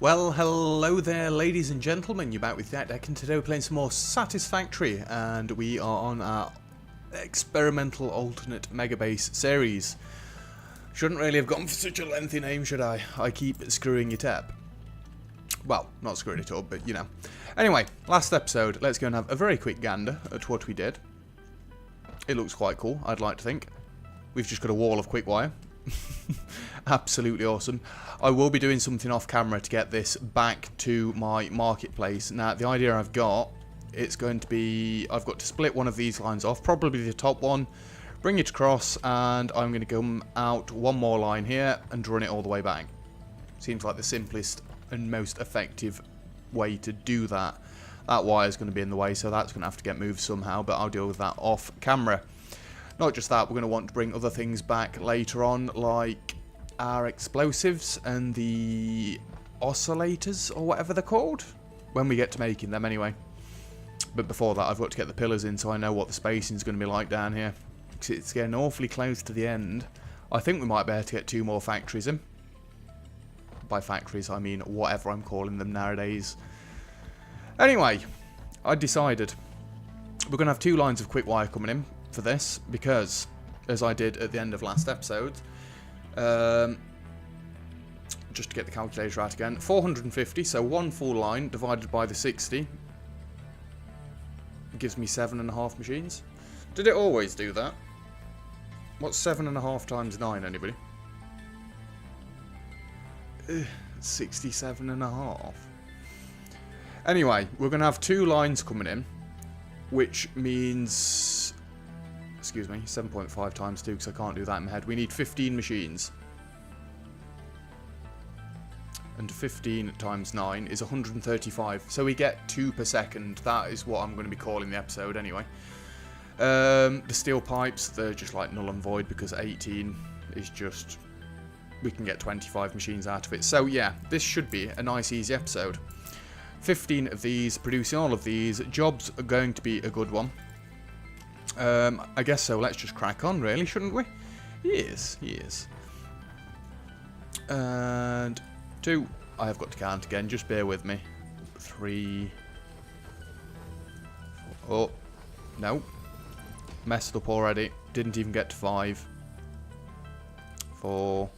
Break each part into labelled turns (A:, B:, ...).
A: Well, hello there, ladies and gentlemen. You're back with Deck, and today we're playing some more Satisfactory, and we are on our experimental alternate megabase series. Shouldn't really have gone for such a lengthy name, should I? I keep screwing it up. Well, not screwing it up, but you know. Anyway, last episode, let's go and have a very quick gander at what we did. It looks quite cool, I'd like to think. We've just got a wall of quick wire. Absolutely awesome. I will be doing something off camera to get this back to my marketplace. Now, the idea I've got, it's going to be, I've got to split one of these lines off, probably the top one, bring it across, and I'm going to come out one more line here and run it all the way back. Seems like the simplest and most effective way to do that. That wire is going to be in the way, so that's going to have to get moved somehow, but I'll deal with that off camera. Not just that, we're going to want to bring other things back later on, like our explosives and the oscillators, or whatever they're called, when we get to making them anyway. But before that, I've got to get the pillars in so I know what the spacing is going to be like down here. Because it's getting awfully close to the end. I think we might be able to get 2 more factories in. By factories, I mean whatever I'm calling them nowadays. Anyway, I decided we're going to have 2 lines of quick wire coming in for this, because, as I did at the end of last episode, just to get the calculator out again, 450, so 1 full line divided by the 60 gives me 7.5 machines. Did it always do that? What's 7.5 times 9, anybody? 67.5. Anyway, we're going to have 2 lines coming in, which means, excuse me, 7.5 times 2, because I can't do that in my head. We need 15 machines. And 15 times 9 is 135. So we get 2 per second. That is what I'm going to be calling the episode anyway. The steel pipes, they're just like null and void, because 18 is just, we can get 25 machines out of it. So yeah, this should be a nice easy episode. 15 of these, producing all of these. Jobs are going to be a good one. I guess so. Let's just crack on, really, shouldn't we? Yes, yes. And 2. I have got to count again. Just bear with me. 3. 4. Oh, no. Messed up already. Didn't even get to 5. 4.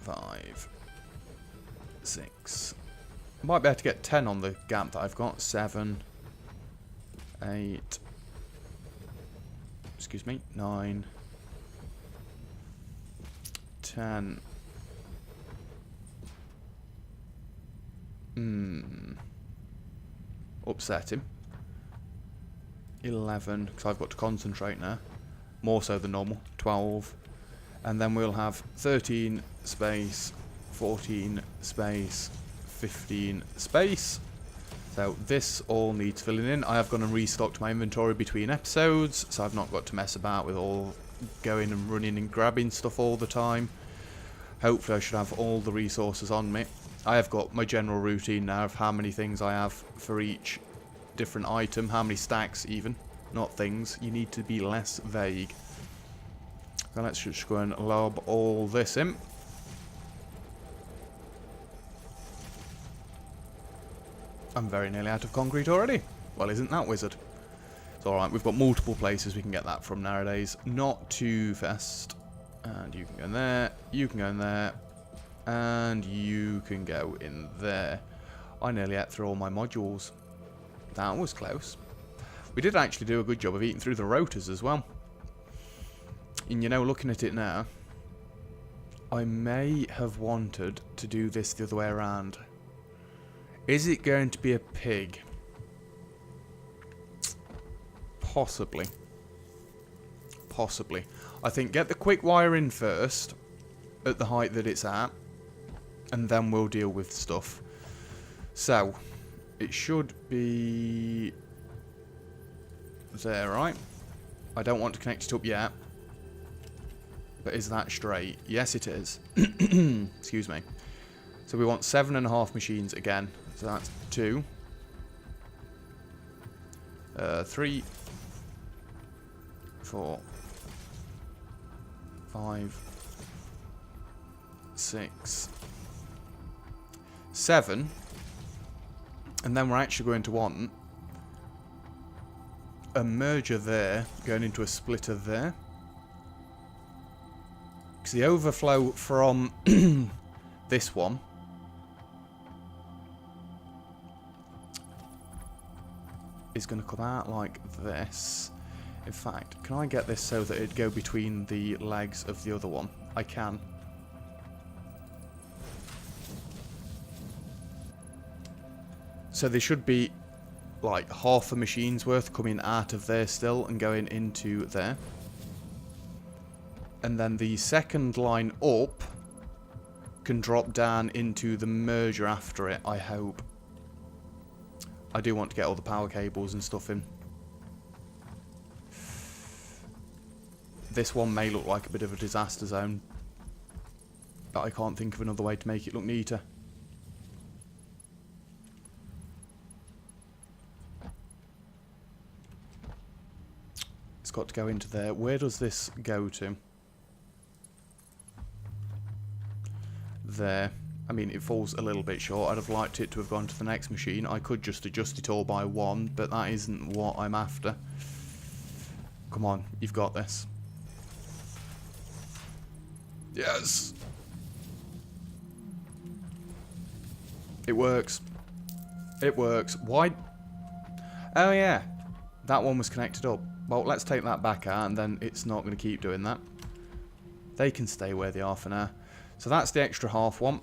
A: 5. 6. Might be able to get 10 on the gap that I've got. 7. 8. Excuse me. 9. 10. Upset him. 11, because I've got to concentrate now. More so than normal. 12. And then we'll have 13 space, 14 space, 15 space. So this all needs filling in. I have gone and restocked my inventory between episodes, so I've not got to mess about with all going and running and grabbing stuff all the time. Hopefully I should have all the resources on me. I have got my general routine now of how many things I have for each different item, how many stacks even, not things. You need to be less vague. So let's just go and lob all this in. I'm very nearly out of concrete already. Well, isn't that wizard? It's alright, we've got multiple places we can get that from nowadays. Not too fast. And you can go in there, you can go in there, and you can go in there. I nearly ate through all my modules. That was close. We did actually do a good job of eating through the rotors as well. And you know, looking at it now, I may have wanted to do this the other way around. Is it going to be a pig? Possibly. Possibly. I think get the quick wire in first, at the height that it's at, and then we'll deal with stuff. So, it should be there, right? I don't want to connect it up yet. But is that straight? Yes, it is. Excuse me. So we want 7.5 machines again. So that's 2. 3. 4. 5. 6. 7. And then we're actually going to want a merger there, going into a splitter there. Because the overflow from this one is going to come out like this. In fact, can I get this so that it'd go between the legs of the other one? I can. So there should be like half a machine's worth coming out of there still and going into there. And then the second line up can drop down into the merger after it, I hope. I do want to get all the power cables and stuff in. This one may look like a bit of a disaster zone, but I can't think of another way to make it look neater. It's got to go into there. Where does this go to? There. I mean, it falls a little bit short. I'd have liked it to have gone to the next machine. I could just adjust it all by 1, but that isn't what I'm after. Come on, you've got this. Yes! It works. It works. Why? Oh yeah, that one was connected up. Well, let's take that back out, and then it's not going to keep doing that. They can stay where they are for now. So that's the extra half one.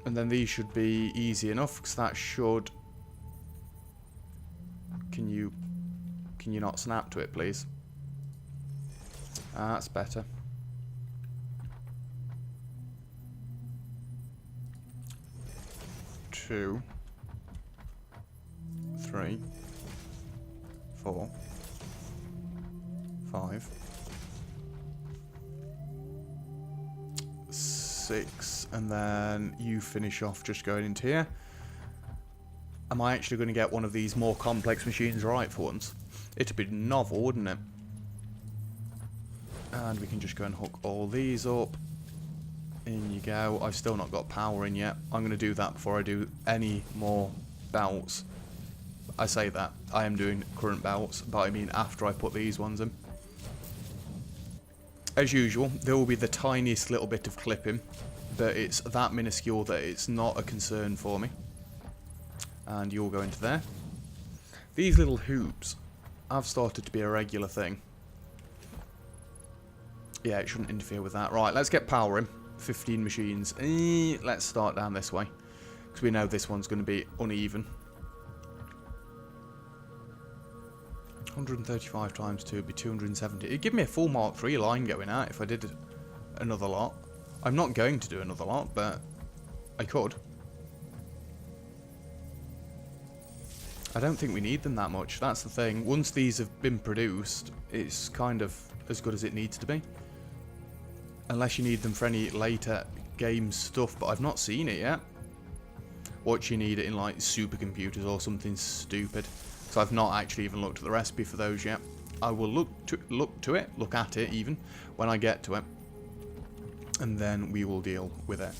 A: And then these should be easy enough, because that should... Can you not snap to it, please? That's better. Two, 3, 4, 5, 6, and then you finish off just going into here. Am I actually going to get one of these more complex machines right for once? It'd be novel, wouldn't it? And we can just go and hook all these up. In you go. I've still not got power in yet. I'm going to do that before I do any more belts. I say that. I am doing current belts, but I mean after I put these ones in. As usual, there will be the tiniest little bit of clipping, but it's that minuscule that it's not a concern for me. And you'll go into there. These little hoops have started to be a regular thing. Yeah, it shouldn't interfere with that. Right, let's get power in. 15 machines. Let's start down this way, because we know this one's going to be uneven. 135 times 2 would be 270. It'd give me a full Mark III line going out if I did another lot. I'm not going to do another lot, but I could. I don't think we need them that much. That's the thing. Once these have been produced, it's kind of as good as it needs to be. Unless you need them for any later game stuff, but I've not seen it yet. What you need it in, like, supercomputers or something stupid. So I've not actually even looked at the recipe for those yet. I will look at it even, when I get to it. And then we will deal with it.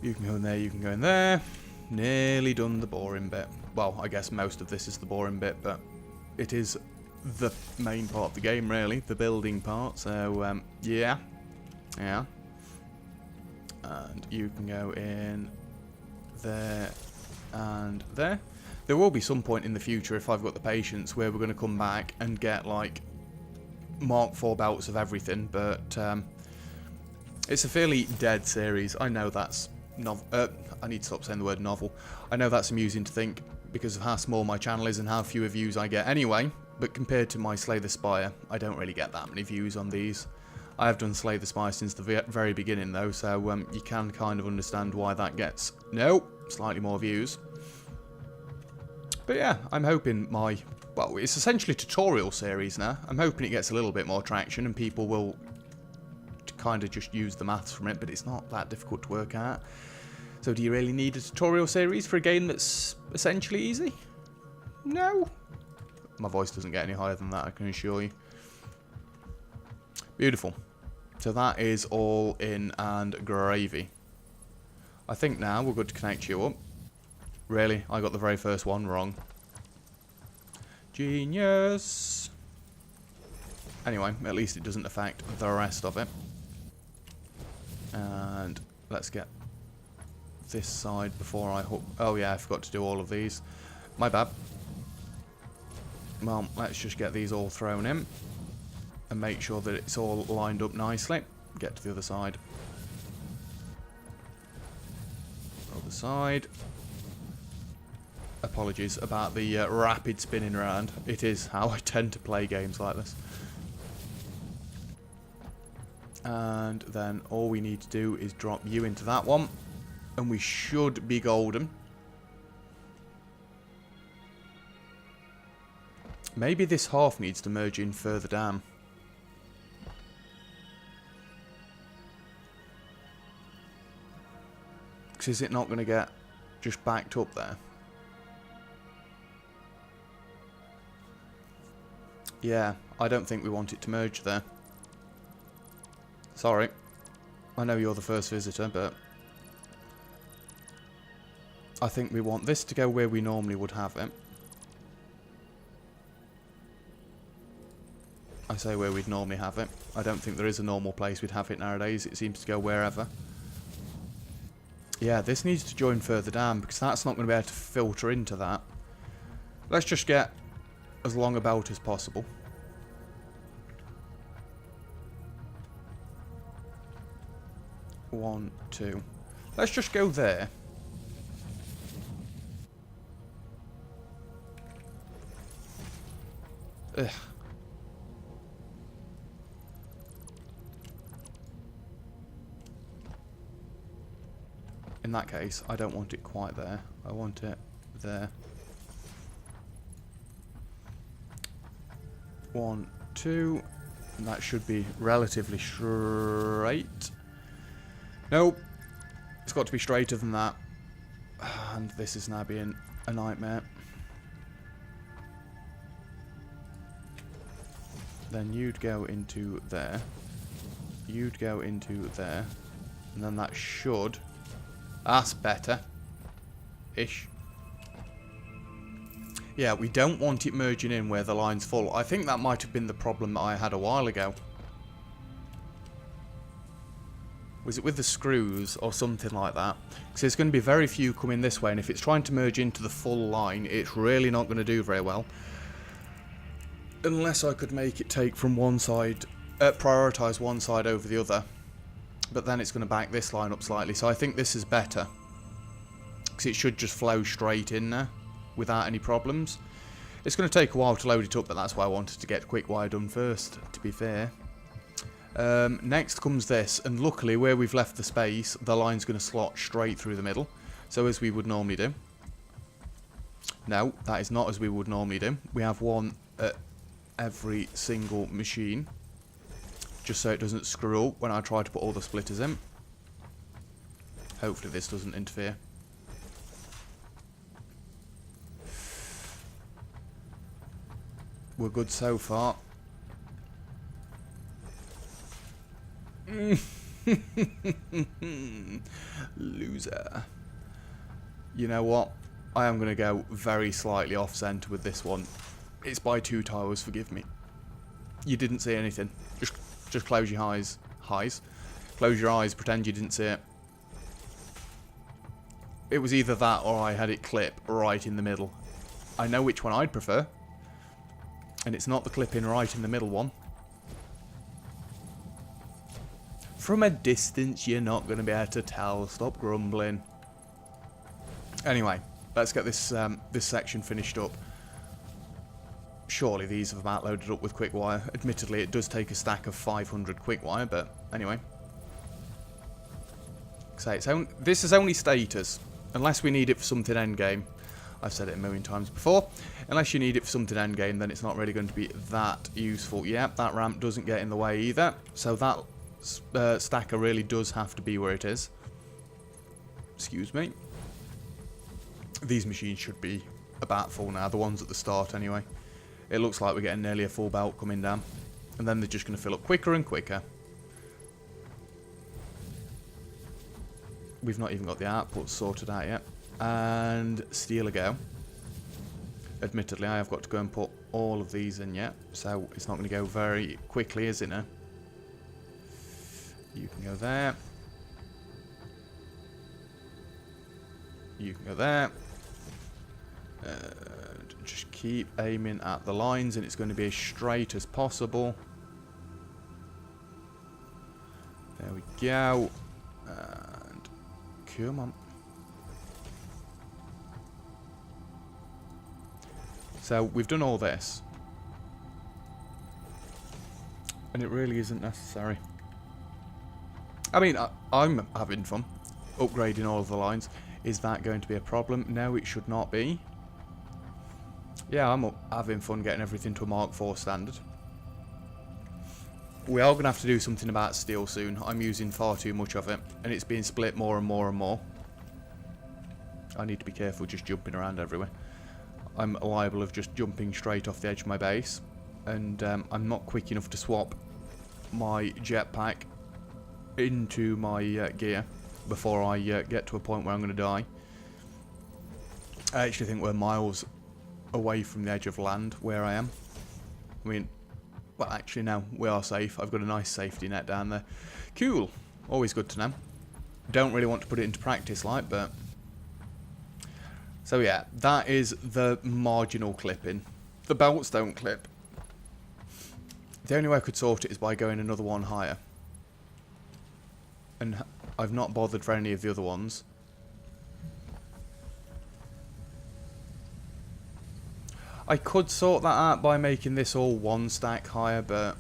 A: You can go in there, you can go in there. Nearly done the boring bit. Well, I guess most of this is the boring bit, but it is the main part of the game, really, the building part. So yeah, and you can go in there and there. There will be some point in the future, if I've got the patience, where we're going to come back and get like Mark IV belts of everything, but it's a fairly dead series. I know that's I need to stop saying the word novel. I know that's amusing to think because of how small my channel is and how few views I get anyway. But compared to my Slay the Spire, I don't really get that many views on these. I have done Slay the Spire since the very beginning though, so you can kind of understand why that gets, slightly more views. But yeah, I'm hoping well, it's essentially a tutorial series now. I'm hoping it gets a little bit more traction and people will kind of just use the maths from it, but it's not that difficult to work out. So do you really need a tutorial series for a game that's essentially easy? No. My voice doesn't get any higher than that, I can assure you. Beautiful. So that is all in and gravy. I think now we're good to connect you up. Really? I got the very first one wrong. Genius! Anyway, at least it doesn't affect the rest of it. And let's get this side before I hook... Oh yeah, I forgot to do all of these. My bad. Well, let's just get these all thrown in. And make sure that it's all lined up nicely. Get to the other side. Other side. Apologies about the rapid spinning around. It is how I tend to play games like this. And then all we need to do is drop you into that one. And we should be golden. Maybe this half needs to merge in further down. Because is it not going to get just backed up there? Yeah, I don't think we want it to merge there. Sorry. I know you're the first visitor, but I think we want this to go where we normally would have it. I say where we'd normally have it. I don't think there is a normal place we'd have it nowadays. It seems to go wherever. Yeah, this needs to join further down because that's not going to be able to filter into that. Let's just get as long a belt as possible. One, two. Let's just go there. Ugh. In that case, I don't want it quite there. I want it there. 1, 2. And that should be relatively straight. Nope. It's got to be straighter than that. And this is now being a nightmare. Then you'd go into there. You'd go into there. And then that should... That's better. Ish. Yeah, we don't want it merging in where the line's full. I think that might have been the problem that I had a while ago. Was it with the screws or something like that? Because there's going to be very few coming this way, and if it's trying to merge into the full line, it's really not going to do very well. Unless I could make it take from one side, prioritise one side over the other. But then it's going to back this line up slightly, so I think this is better. Because it should just flow straight in there without any problems. It's going to take a while to load it up, but that's why I wanted to get quick wire done first, to be fair. Next comes this, and luckily where we've left the space, the line's going to slot straight through the middle. So as we would normally do. No, that is not as we would normally do. We have one at every single machine. Just so it doesn't screw up when I try to put all the splitters in. Hopefully this doesn't interfere. We're good so far. Loser. You know what? I am going to go very slightly off centre with this one. It's by 2 towers, forgive me. You didn't see anything. Just close your eyes. Close your eyes, pretend you didn't see it. It was either that or I had it clip right in the middle. I know which one I'd prefer. And it's not the clip-in right in the middle one. From a distance, you're not going to be able to tell. Stop grumbling. Anyway, let's get this this section finished up. Surely these have about loaded up with quick wire. Admittedly, it does take a stack of 500 quick wire, but anyway. Say this is only Stators, unless we need it for something endgame. I've said it a million times before. Unless you need it for something endgame, then it's not really going to be that useful. Yep, that ramp doesn't get in the way either. So that stacker really does have to be where it is. Excuse me. These machines should be about full now. The ones at the start, anyway. It looks like we're getting nearly a full belt coming down. And then they're just going to fill up quicker and quicker. We've not even got the output sorted out yet. And steel a go. Admittedly, I have got to go and put all of these in yet, so it's not going to go very quickly, is it now? You can go there. You can go there. Just keep aiming at the lines, and it's going to be as straight as possible. There we go. And come on. So we've done all this, and it really isn't necessary. I mean, I'm having fun upgrading all of the lines. Is that going to be a problem? No, it should not be. Yeah, I'm having fun getting everything to a Mark IV standard. We are going to have to do something about steel soon. I'm using far too much of it, and it's being split more and more and more. I need to be careful just jumping around everywhere. I'm liable of just jumping straight off the edge of my base, and I'm not quick enough to swap my jetpack into my gear before I get to a point where I'm going to die. I actually think we're miles away from the edge of land where I am. I mean, well, actually no, we are safe. I've got a nice safety net down there. Cool. Always good to know. Don't really want to put it into practice like, but... So yeah, that is the marginal clipping. The belts don't clip. The only way I could sort it is by going another one higher. And I've not bothered for any of the other ones. I could sort that out by making this all one stack higher, but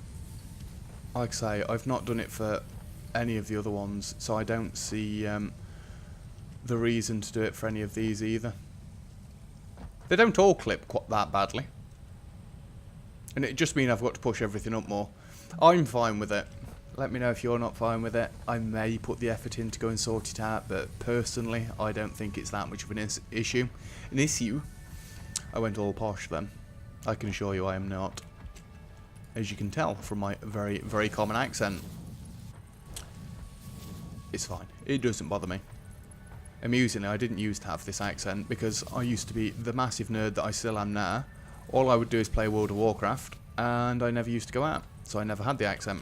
A: like I say, I've not done it for any of the other ones, so I don't see the reason to do it for any of these either. They don't all clip quite that badly. And it just means I've got to push everything up more. I'm fine with it. Let me know if you're not fine with it. I may put the effort in to go and sort it out, but personally, I don't think it's that much of an issue. An issue? I went all posh then. I can assure you I am not. As you can tell from my very, very common accent. It's fine. It doesn't bother me. Amusingly, I didn't used to have this accent because I used to be the massive nerd that I still am now. All I would do is play World of Warcraft, and I never used to go out, so I never had the accent.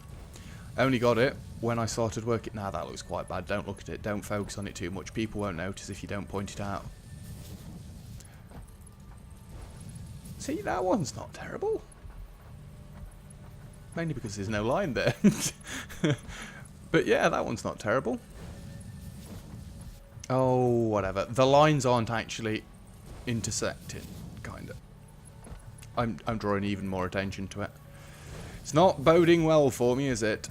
A: I only got it when I started working. Now that looks quite bad. Don't look at it. Don't focus on it too much. People won't notice if you don't point it out. See, that one's not terrible. Mainly because there's no line there. But yeah, that one's not terrible. Oh, whatever. The lines aren't actually intersecting, kind of. I'm drawing even more attention to it. It's not boding well for me, is it?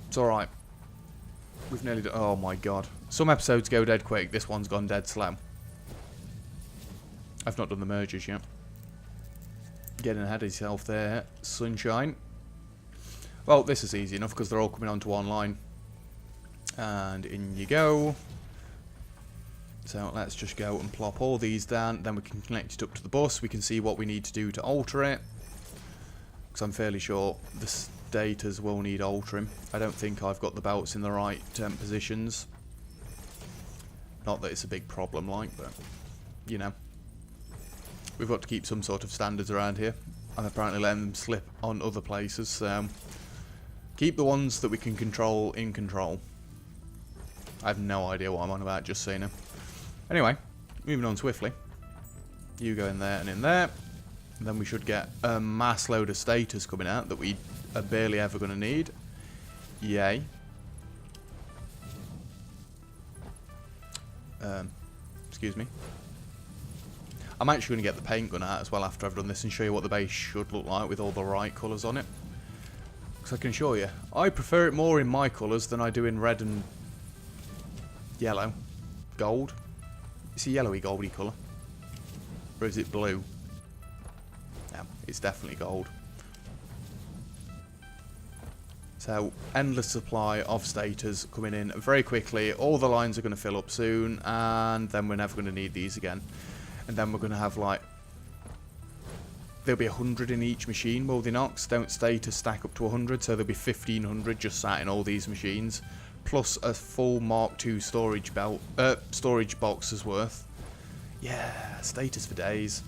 A: It's alright. We've nearly done... Oh my god. Some episodes go dead quick. This one's gone dead slow. I've not done the mergers yet. Getting ahead of yourself there, sunshine. Well, this is easy enough because they're all coming onto one line. And in you go. So let's just go and plop all these down. Then we can connect it up to the bus. We can see what we need to do to alter it. Because I'm fairly sure the stators will need altering. I don't think I've got the belts in the right positions. Not that it's a big problem, like, but, you know. We've got to keep some sort of standards around here. I'm apparently letting them slip on other places, so... Keep the ones that we can control in control. I have no idea what I'm on about, just so you know. Anyway, moving on swiftly. You go in there and in there. And then we should get a mass load of stators coming out that we are barely ever going to need. Yay. Excuse me. I'm actually going to get the paint gun out as well after I've done this and show you what the base should look like with all the right colours on it. Because I can assure you, I prefer it more in my colours than I do in red and yellow. Gold. It's a yellowy goldy colour. Or is it blue? Yeah, it's definitely gold. So, endless supply of stators coming in very quickly. All the lines are going to fill up soon, and then we're never going to need these again. And then we're going to have, like... There'll be 100 in each machine, will they not? Don't stators stack up to 100, so there'll be 1,500 just sat in all these machines. plus a full Mark II storage box's worth. Yeah, Stators for days.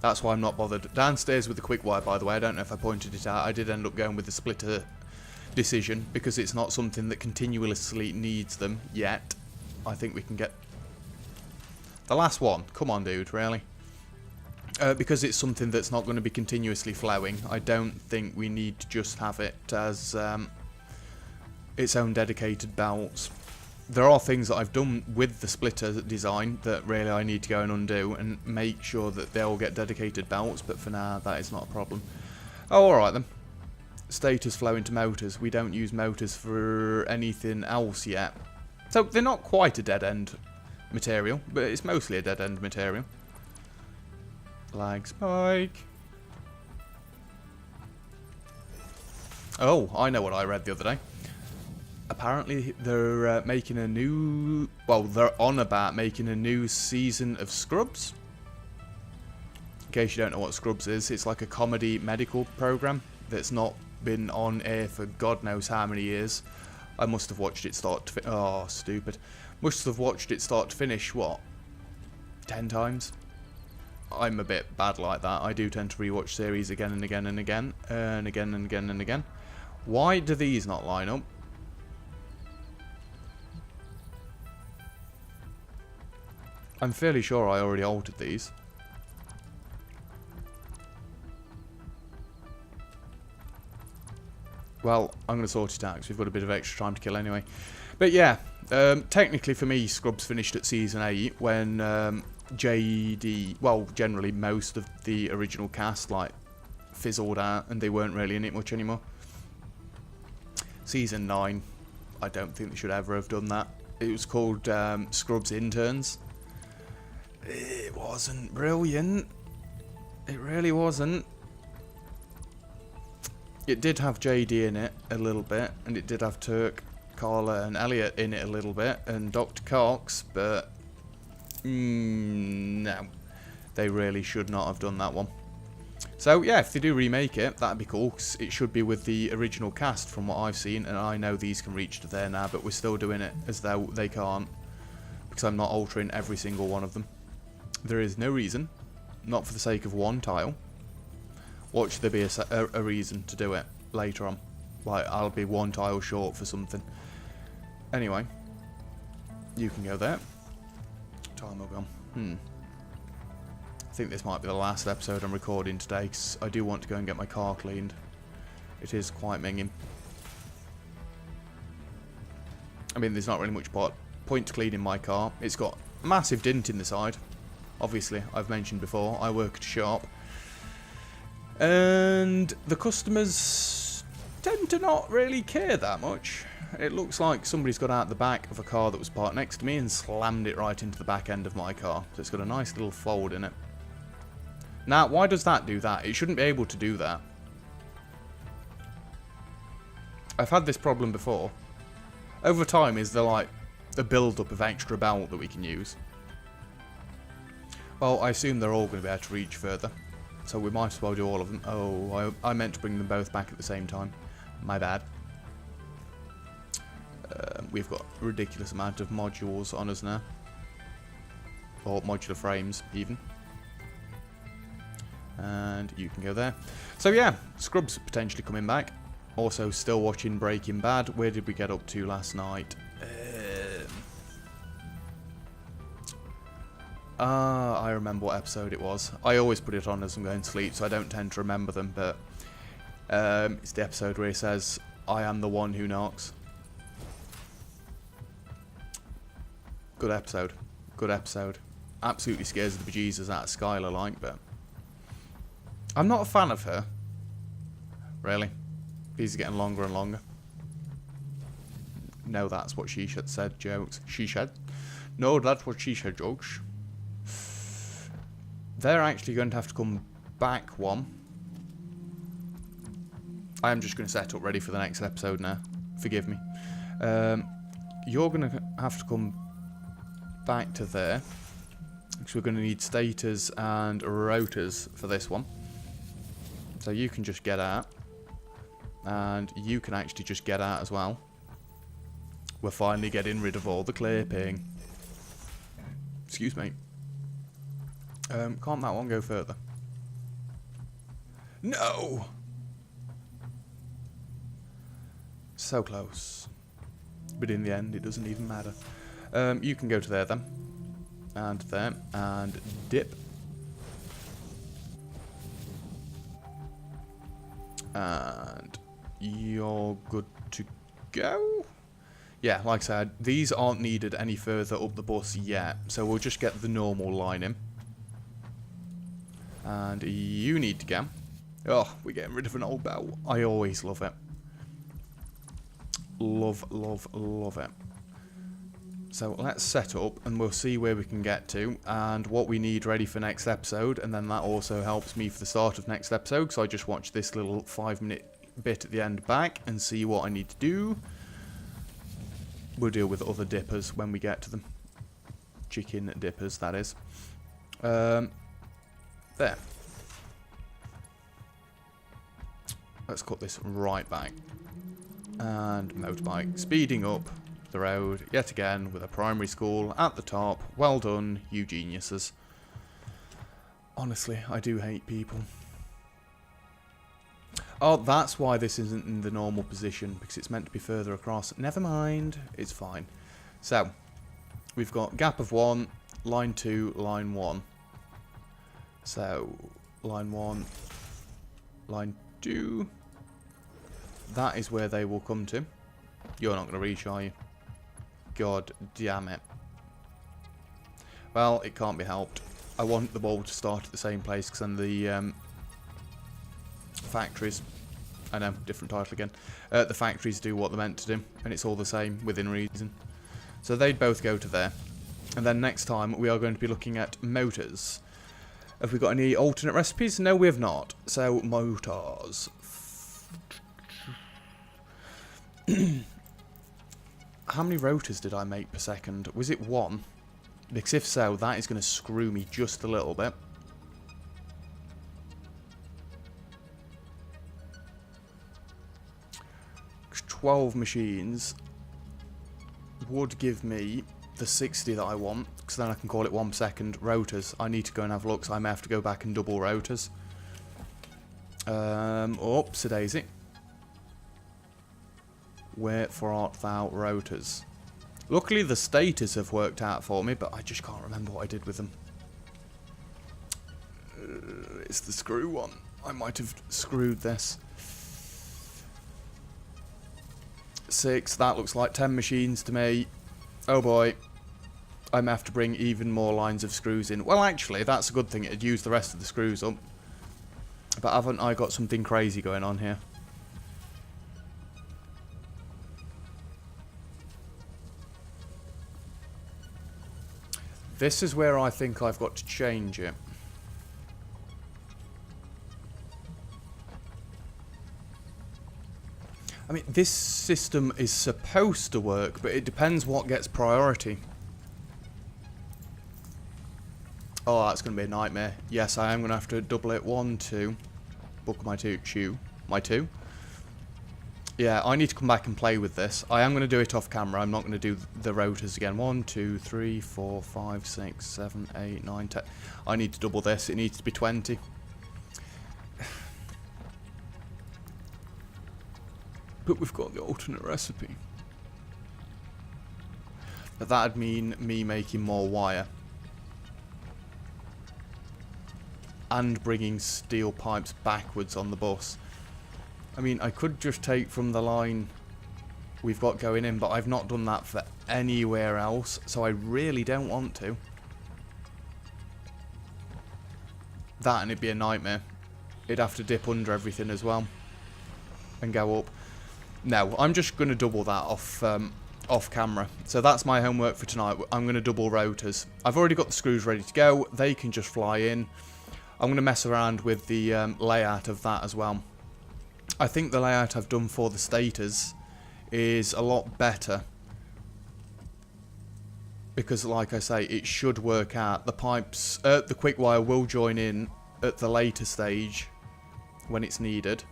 A: That's why I'm not bothered. Downstairs with the quick wire, by the way, I don't know if I pointed it out. I did end up going with the splitter decision because it's not something that continuously needs them yet. I think we can get the last one. Come on, dude, really? Because it's something that's not going to be continuously flowing, I don't think we need to just have it as its own dedicated belts. There are things that I've done with the splitter design that really I need to go and undo and make sure that they all get dedicated belts, but for now that is not a problem. Oh, alright then. Stators flow into motors. We don't use motors for anything else yet. So they're not quite a dead-end material, but it's mostly a dead-end material. Lag spike. Oh, I know what I read the other day. Apparently they're making a new... Well, they're on about making a new season of Scrubs. In case you don't know what Scrubs is, it's like a comedy medical program that's not been on air for God knows how many years. I must have watched it start to finish. Oh, stupid. Must have watched it start to finish, what? 10 times? I'm a bit bad like that. I do tend to rewatch series again and again and again. And again and again and again. Why do these not line up? I'm fairly sure I already altered these. Well, I'm going to sort it out because we've got a bit of extra time to kill anyway. But yeah, technically for me, Scrubs finished at Season 8 when JD, well, generally most of the original cast, like, fizzled out and they weren't really in it much anymore. Season 9, I don't think they should ever have done that. It was called Scrubs Interns. It wasn't brilliant. It really wasn't. It did have JD in it a little bit, and it did have Turk, Carla, and Elliot in it a little bit, and Dr. Cox, but no. They really should not have done that one. So, yeah, if they do remake it, that'd be cool, 'cause it should be with the original cast from what I've seen, and I know these can reach to there now, but we're still doing it as though they can't, because I'm not altering every single one of them. There is no reason, not for the sake of one tile. Watch there be a reason to do it later on. Like, I'll be one tile short for something. Anyway, you can go there. Time will go. I think this might be the last episode I'm recording today, because I do want to go and get my car cleaned. It is quite minging. I mean, there's not really much point to cleaning my car. It's got a massive dent in the side. Obviously, I've mentioned before, I work at a shop. And the customers tend to not really care that much. It looks like somebody's got out the back of a car that was parked next to me and slammed it right into the back end of my car. So it's got a nice little fold in it. Now, why does that do that? It shouldn't be able to do that. I've had this problem before. Over time, is there like a build-up of extra belt that we can use? Well, I assume they're all going to be able to reach further. So we might as well do all of them. Oh, I meant to bring them both back at the same time. My bad. We've got a ridiculous amount of modules on us now. Or modular frames, even. And you can go there. So yeah, Scrubs potentially coming back. Also still watching Breaking Bad. Where did we get up to last night? I remember what episode it was. I always put it on as I'm going to sleep, so I don't tend to remember them, but it's the episode where he says, "I am the one who knocks." Good episode. Good episode. Absolutely scares the bejesus out of Skylar, like, but I'm not a fan of her. Really. These are getting longer and longer. No, that's what she said, jokes. She said? No, that's what she said, jokes. They're actually going to have to come back one. I am just going to set up ready for the next episode now. Forgive me. You're going to have to come back to there. Because we're going to need stators and rotors for this one. So you can just get out. And you can actually just get out as well. We're finally getting rid of all the clipping. Excuse me. Can't that one go further? No! So close. But in the end, it doesn't even matter. You can go to there then. And there. And dip. And you're good to go? Yeah, like I said, these aren't needed any further up the bus yet. So we'll just get the normal line in. And you need to go. Oh, we're getting rid of an old belt. I always love it. Love, love, love it. So let's set up and we'll see where we can get to and what we need ready for next episode. And then that also helps me for the start of next episode. So I just watch this little 5-minute bit at the end back and see what I need to do. We'll deal with other dippers when we get to them. Chicken dippers, that is. There. Let's cut this right back. And motorbike speeding up the road yet again with a primary school at the top. Well done, you geniuses. Honestly, I do hate people. Oh, that's why this isn't in the normal position, because it's meant to be further across. Never mind, it's fine. So, we've got gap of 1, line 2, line 1. So, line 1, line 2. That is where they will come to. You're not going to reach, are you? God damn it. Well, it can't be helped. I want the ball to start at the same place, because then the factories, I know, different title again, the factories do what they're meant to do, and it's all the same within reason. So they'd both go to there. And then next time we are going to be looking at motors. Have we got any alternate recipes? No, we have not. So, motors. How many rotors did I make per second? Was it 1? Because if so, that is going to screw me just a little bit. 12 machines would give me the 60 that I want, because then I can call it 1 second. Rotors, I need to go and have a look, so I may have to go back and double rotors. Oopsie daisy. Wherefore art thou rotors? Luckily the stators have worked out for me, but I just can't remember what I did with them. It's the screw one. I might have screwed this. 6, that looks like 10 machines to me. Oh boy. I may have to bring even more lines of screws in. Well, actually, that's a good thing. It'd use the rest of the screws up. But haven't I got something crazy going on here? This is where I think I've got to change it. I mean, this system is supposed to work, but it depends what gets priority. Oh, that's going to be a nightmare. Yes, I am going to have to double it. 1, 2. Book my 2. My 2. Yeah, I need to come back and play with this. I am going to do it off camera. I'm not going to do the rotors again. 1, 2, 3, 4, 5, 6, 7, 8, 9, 10. I need to double this. It needs to be 20. But we've got the alternate recipe. But that'd mean me making more wire. And bringing steel pipes backwards on the bus. I mean, I could just take from the line we've got going in, but I've not done that for anywhere else, so I really don't want to. That, and it'd be a nightmare. It'd have to dip under everything as well. And go up. No, I'm just going to double that off camera. So that's my homework for tonight. I'm going to double rotors. I've already got the screws ready to go. They can just fly in. I'm going to mess around with the layout of that as well. I think the layout I've done for the stators is a lot better. Because, like I say, it should work out. The pipes, the quick wire will join in at the later stage when it's needed.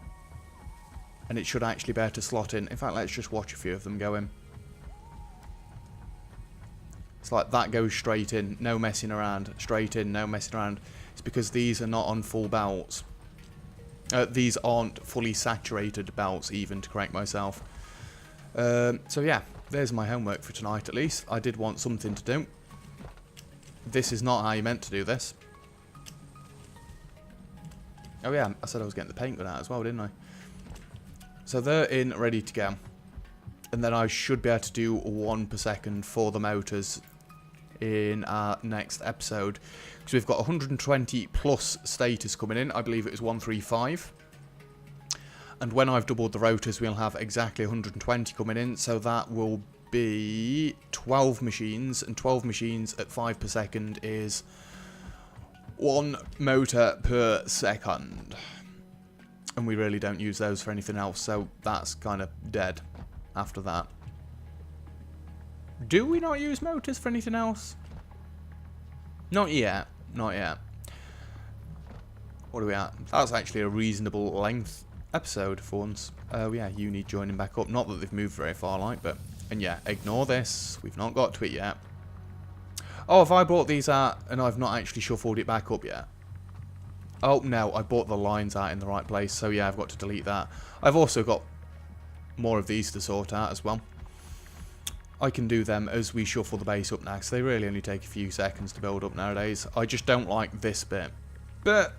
A: And it should actually be able to slot in. In fact, let's just watch a few of them go in. It's like that goes straight in, no messing around. Straight in, no messing around. It's because these are not on full belts. These aren't fully saturated belts, even, to correct myself. So yeah, there's my homework for tonight at least. I did want something to do. This is not how you meant to do this. Oh yeah, I said I was getting the paint gun out as well, didn't I? So they're in, ready to go. And then I should be able to do 1 per second for the motors in our next episode. Because we've got 120 plus Stators coming in. I believe it was 135. And when I've doubled the rotors, we'll have exactly 120 coming in. So that will be 12 machines. And 12 machines at 5 per second is 1 motor per second. And we really don't use those for anything else, so that's kind of dead after that. Do we not use motors for anything else? Not yet. Not yet. What are we at? That's actually a reasonable length episode for once. Yeah, you need joining back up. Not that they've moved very far, like, but... And yeah, ignore this. We've not got to it yet. Oh, have I brought these out and I've not actually shuffled it back up yet? Oh, no, I brought the lines out in the right place, so yeah, I've got to delete that. I've also got more of these to sort out as well. I can do them as we shuffle the base up next. They really only take a few seconds to build up nowadays. I just don't like this bit. But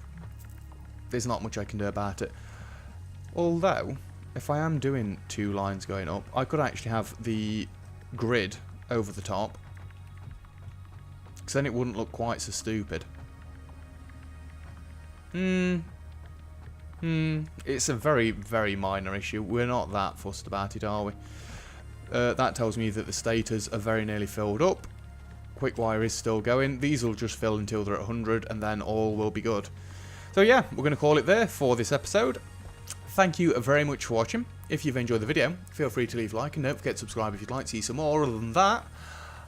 A: there's not much I can do about it. Although, if I am doing 2 lines going up, I could actually have the grid over the top. Because then it wouldn't look quite so stupid. It's a very, very minor issue. We're not that fussed about it, are we? That tells me that the stators are very nearly filled up. Quick wire is still going. These will just fill until they're at 100 and then all will be good. So yeah, we're going to call it there for this episode. Thank you very much for watching. If you've enjoyed the video, feel free to leave a like and don't forget to subscribe if you'd like to see some more. Other than that,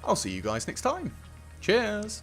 A: I'll see you guys next time. Cheers!